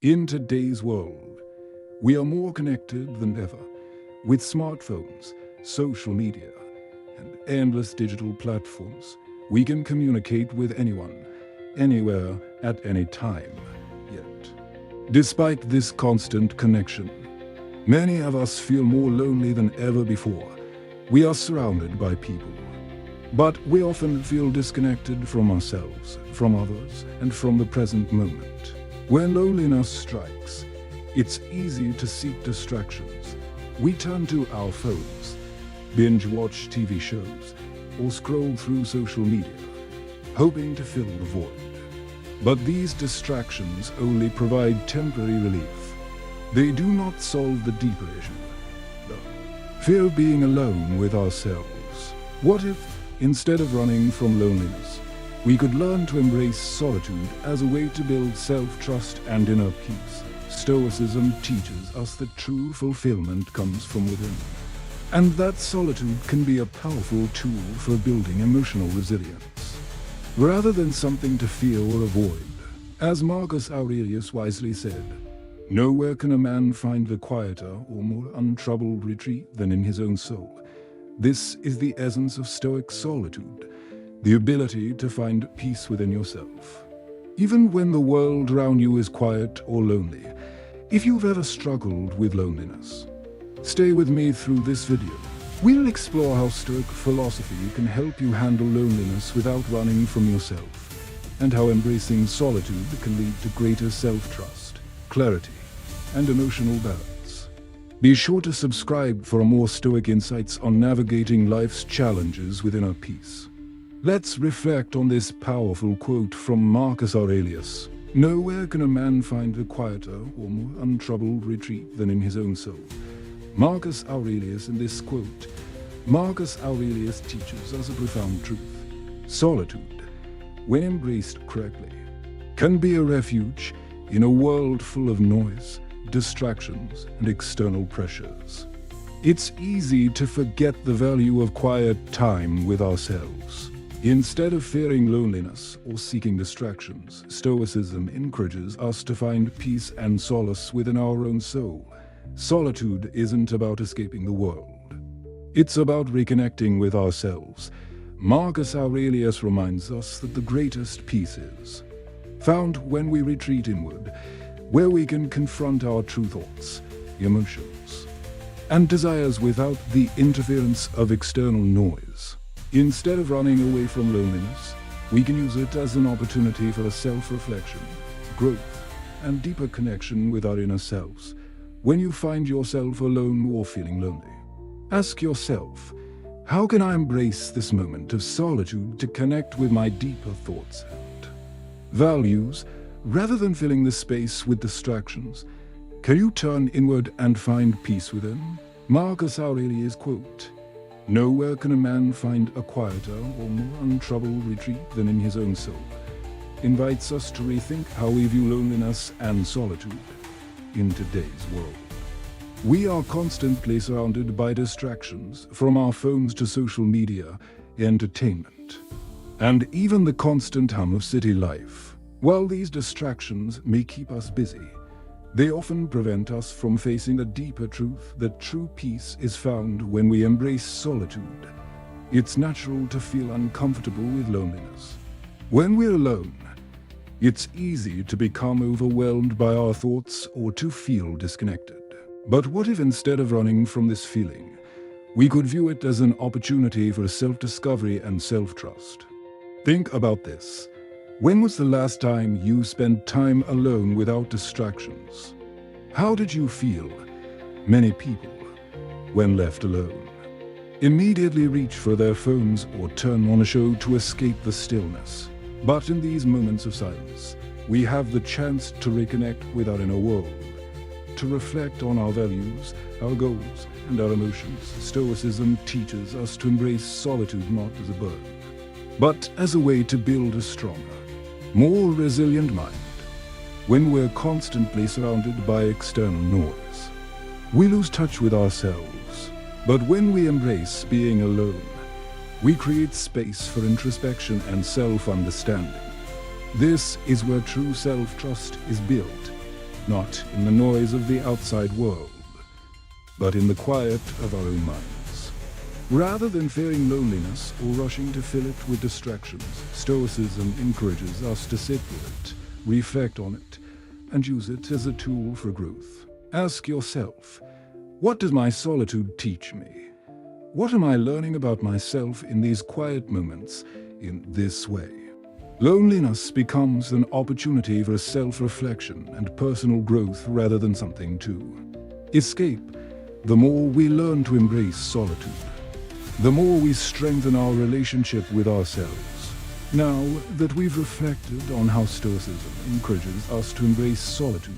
In today's world, we are more connected than ever. With smartphones, social media, and endless digital platforms, we can communicate with anyone, anywhere, at any time. Yet, despite this constant connection, many of us feel more lonely than ever before. We are surrounded by people, but we often feel disconnected from ourselves, from others, and from the present moment. When loneliness strikes, it's easy to seek distractions. We turn to our phones, binge-watch TV shows, or scroll through social media, hoping to fill the void. But these distractions only provide temporary relief. They do not solve the deeper issue, the fear of being alone with ourselves. What if, instead of running from loneliness, we could learn to embrace solitude as a way to build self-trust and inner peace? Stoicism teaches us that true fulfillment comes from within, and that solitude can be a powerful tool for building emotional resilience, rather than something to fear or avoid. As Marcus Aurelius wisely said, "Nowhere can a man find a quieter or more untroubled retreat than in his own soul." This is the essence of Stoic solitude, the ability to find peace within yourself. Even when the world around you is quiet or lonely, if you've ever struggled with loneliness, stay with me through this video. We'll explore how Stoic philosophy can help you handle loneliness without running from yourself, and how embracing solitude can lead to greater self-trust, clarity, and emotional balance. Be sure to subscribe for more Stoic insights on navigating life's challenges with inner peace. Let's reflect on this powerful quote from Marcus Aurelius. "Nowhere can a man find a quieter or more untroubled retreat than in his own soul." Marcus Aurelius. In this quote, Marcus Aurelius teaches us a profound truth. Solitude, when embraced correctly, can be a refuge in a world full of noise, distractions, and external pressures. It's easy to forget the value of quiet time with ourselves. Instead of fearing loneliness or seeking distractions, Stoicism encourages us to find peace and solace within our own soul. Solitude isn't about escaping the world. It's about reconnecting with ourselves. Marcus Aurelius reminds us that the greatest peace is found when we retreat inward, where we can confront our true thoughts, emotions, and desires without the interference of external noise. Instead of running away from loneliness, we can use it as an opportunity for a self-reflection, growth, and deeper connection with our inner selves. When you find yourself alone or feeling lonely, ask yourself, how can I embrace this moment of solitude to connect with my deeper thoughts and values, rather than filling the space with distractions? Can you turn inward and find peace within? Marcus Aurelius' quote, "Nowhere can a man find a quieter or more untroubled retreat than in his own soul," invites us to rethink how we view loneliness and solitude in today's world. We are constantly surrounded by distractions, from our phones to social media, entertainment, and even the constant hum of city life. While these distractions may keep us busy, they often prevent us from facing the deeper truth that true peace is found when we embrace solitude. It's natural to feel uncomfortable with loneliness. When we're alone, it's easy to become overwhelmed by our thoughts or to feel disconnected. But what if, instead of running from this feeling, we could view it as an opportunity for self-discovery and self-trust? Think about this. When was the last time you spent time alone without distractions? How did you feel? Many people, when left alone, immediately reach for their phones or turn on a show to escape the stillness. But in these moments of silence, we have the chance to reconnect with our inner world, to reflect on our values, our goals, and our emotions. Stoicism teaches us to embrace solitude not as a burden, but as a way to build a stronger, more resilient mind. When we're constantly surrounded by external noise, we lose touch with ourselves. But when we embrace being alone, we create space for introspection and self-understanding. This is where true self-trust is built. not in the noise of the outside world, but in the quiet of our own minds. Rather than fearing loneliness or rushing to fill it with distractions, Stoicism encourages us to sit with it, reflect on it, and use it as a tool for growth. Ask yourself, what does my solitude teach me? What am I learning about myself in these quiet moments in this way? Loneliness becomes an opportunity for self-reflection and personal growth rather than something to escape. The more we learn to embrace solitude, the more we strengthen our relationship with ourselves. Now that we've reflected on how Stoicism encourages us to embrace solitude,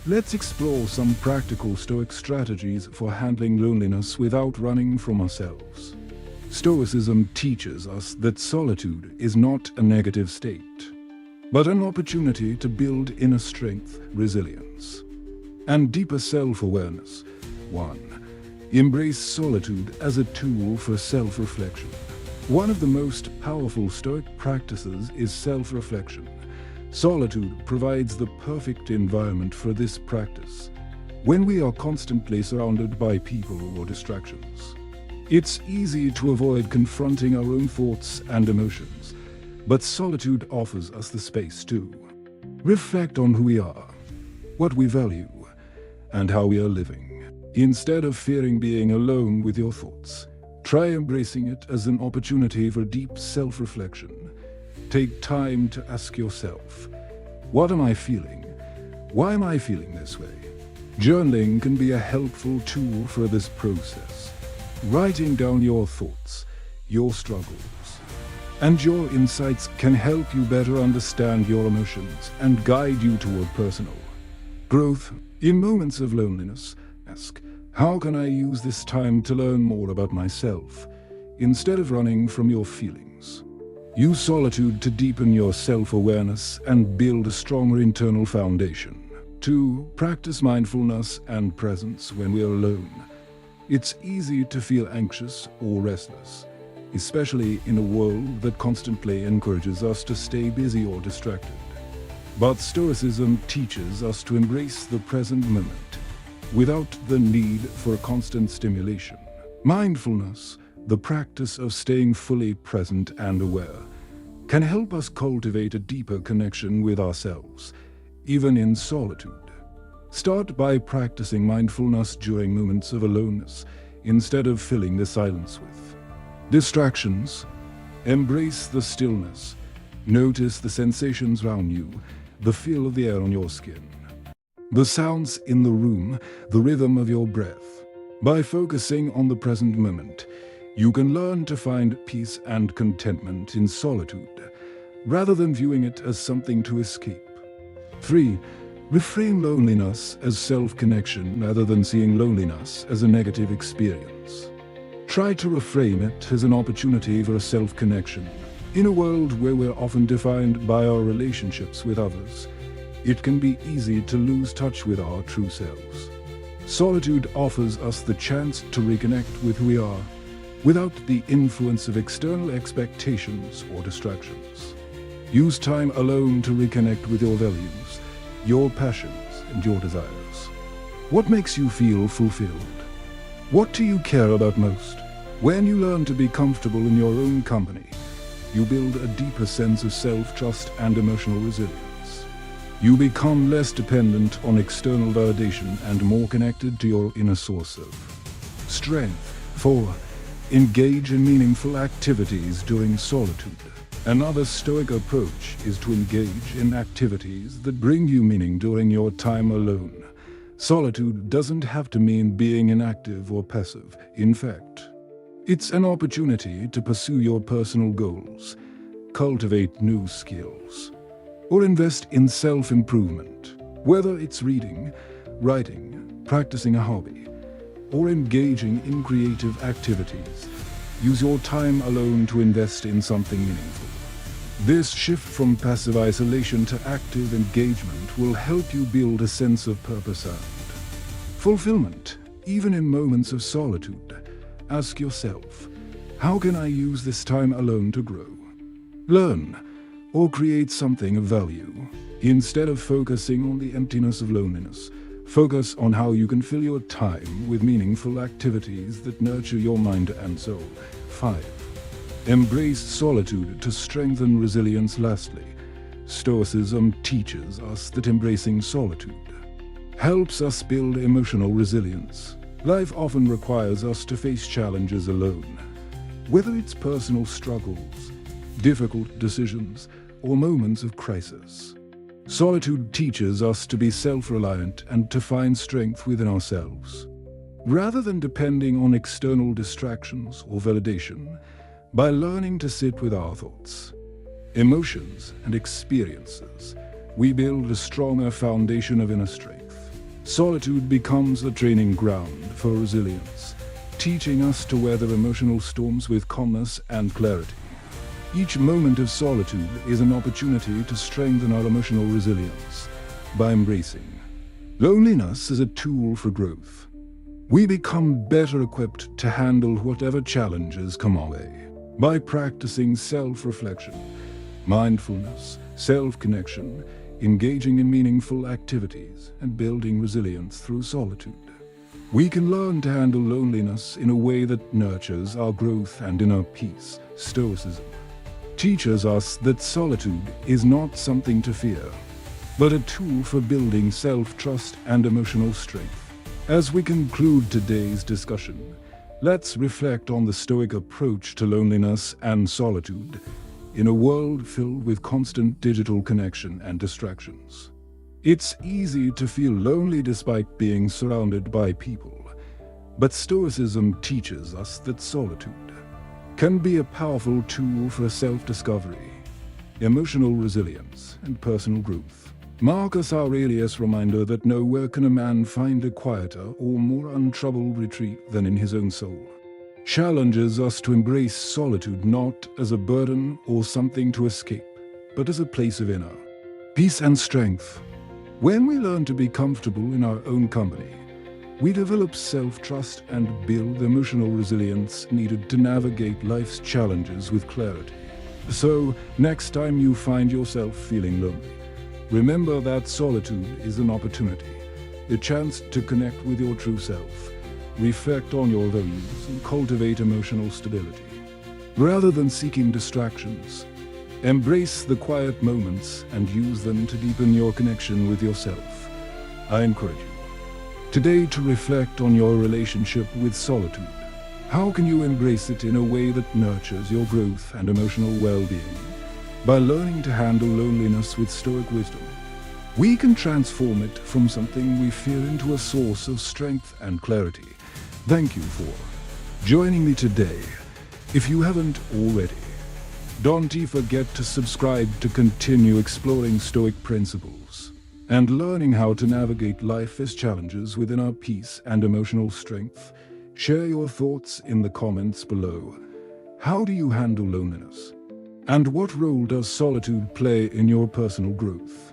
let's explore some practical Stoic strategies for handling loneliness without running from ourselves. Stoicism teaches us that solitude is not a negative state, but an opportunity to build inner strength, resilience, and deeper self-awareness. 1. Embrace solitude as a tool for self-reflection. One of the most powerful Stoic practices is self-reflection. Solitude provides the perfect environment for this practice. When we are constantly surrounded by people or distractions, it's easy to avoid confronting our own thoughts and emotions, but solitude offers us the space to reflect on who we are, what we value, and how we are living. Instead of fearing being alone with your thoughts, try embracing it as an opportunity for deep self-reflection. Take time to ask yourself, what am I feeling? Why am I feeling this way? Journaling can be a helpful tool for this process. Writing down your thoughts, your struggles, and your insights can help you better understand your emotions and guide you toward personal growth. In moments of loneliness, ask, how can I use this time to learn more about myself? Instead of running from your feelings, use solitude to deepen your self-awareness and build a stronger internal foundation. 2. Practice mindfulness and presence when we are alone. It's easy to feel anxious or restless, especially in a world that constantly encourages us to stay busy or distracted. But Stoicism teaches us to embrace the present moment without the need for constant stimulation. Mindfulness, the practice of staying fully present and aware, can help us cultivate a deeper connection with ourselves, even in solitude. Start by practicing mindfulness during moments of aloneness, instead of filling the silence with distractions. Embrace the stillness. Notice the sensations around you, the feel of the air on your skin, the sounds in the room, the rhythm of your breath. By focusing on the present moment, you can learn to find peace and contentment in solitude, rather than viewing it as something to escape. 3. Reframe loneliness as self-connection rather than seeing loneliness as a negative experience. Try to reframe it as an opportunity for self-connection. In a world where we're often defined by our relationships with others, it can be easy to lose touch with our true selves. Solitude offers us the chance to reconnect with who we are, without the influence of external expectations or distractions. Use time alone to reconnect with your values, your passions, and your desires. What makes you feel fulfilled? What do you care about most? When you learn to be comfortable in your own company, you build a deeper sense of self-trust and emotional resilience. You become less dependent on external validation and more connected to your inner source of strength. 4. Engage in meaningful activities during solitude. Another Stoic approach is to engage in activities that bring you meaning during your time alone. Solitude doesn't have to mean being inactive or passive. In fact, it's an opportunity to pursue your personal goals, cultivate new skills, or invest in self-improvement. Whether it's reading, writing, practicing a hobby, or engaging in creative activities, use your time alone to invest in something meaningful. This shift from passive isolation to active engagement will help you build a sense of purpose and fulfillment, even in moments of solitude. Ask yourself, how can I use this time alone to grow, learn, or create something of value? Instead of focusing on the emptiness of loneliness, focus on how you can fill your time with meaningful activities that nurture your mind and soul. 5. Embrace solitude to strengthen resilience. Lastly, Stoicism teaches us that embracing solitude helps us build emotional resilience. Life often requires us to face challenges alone. Whether it's personal struggles, difficult decisions, or moments of crisis, solitude teaches us to be self-reliant and to find strength within ourselves. Rather than depending on external distractions or validation, by learning to sit with our thoughts, emotions, and experiences, we build a stronger foundation of inner strength. Solitude becomes the training ground for resilience, teaching us to weather emotional storms with calmness and clarity. Each moment of solitude is an opportunity to strengthen our emotional resilience. By embracing loneliness as a tool for growth, we become better equipped to handle whatever challenges come our way. By practicing self-reflection, mindfulness, self-connection, engaging in meaningful activities, and building resilience through solitude, we can learn to handle loneliness in a way that nurtures our growth and inner peace. Stoicism teaches us that solitude is not something to fear, but a tool for building self-trust and emotional strength. As we conclude today's discussion, let's reflect on the Stoic approach to loneliness and solitude in a world filled with constant digital connection and distractions. It's easy to feel lonely despite being surrounded by people, but Stoicism teaches us that solitude can be a powerful tool for self-discovery, emotional resilience, and personal growth. Marcus Aurelius' reminder that nowhere can a man find a quieter or more untroubled retreat than in his own soul challenges us to embrace solitude not as a burden or something to escape, but as a place of inner peace and strength. When we learn to be comfortable in our own company, we develop self-trust and build the emotional resilience needed to navigate life's challenges with clarity. So, next time you find yourself feeling lonely, remember that solitude is an opportunity, a chance to connect with your true self, reflect on your values, and cultivate emotional stability. Rather than seeking distractions, embrace the quiet moments and use them to deepen your connection with yourself. I encourage you today to reflect on your relationship with solitude. How can you embrace it in a way that nurtures your growth and emotional well-being? By learning to handle loneliness with Stoic wisdom, we can transform it from something we fear into a source of strength and clarity. Thank you for joining me today. If you haven't already, don't forget to subscribe to continue exploring Stoic principles and learning how to navigate life's challenges with inner peace and emotional strength. Share your thoughts in the comments below. How do you handle loneliness? And what role does solitude play in your personal growth?